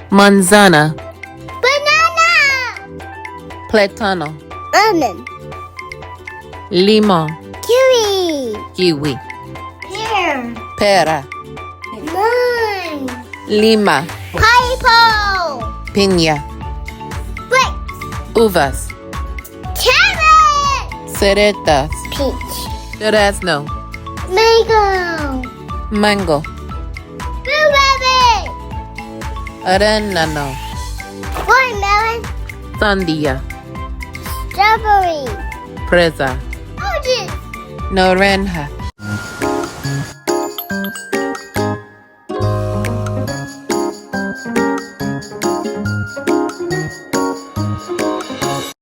manzana, banana, plátano, almond, limón, kiwi, kiwi, pear, pera, lime, lima, pineapple, piña, grapes, uvas, carrot, ceretas, peach, durazno, mango, mango, blueberry, arándano, watermelon, sandía, strawberry, fresa, orange, naranja,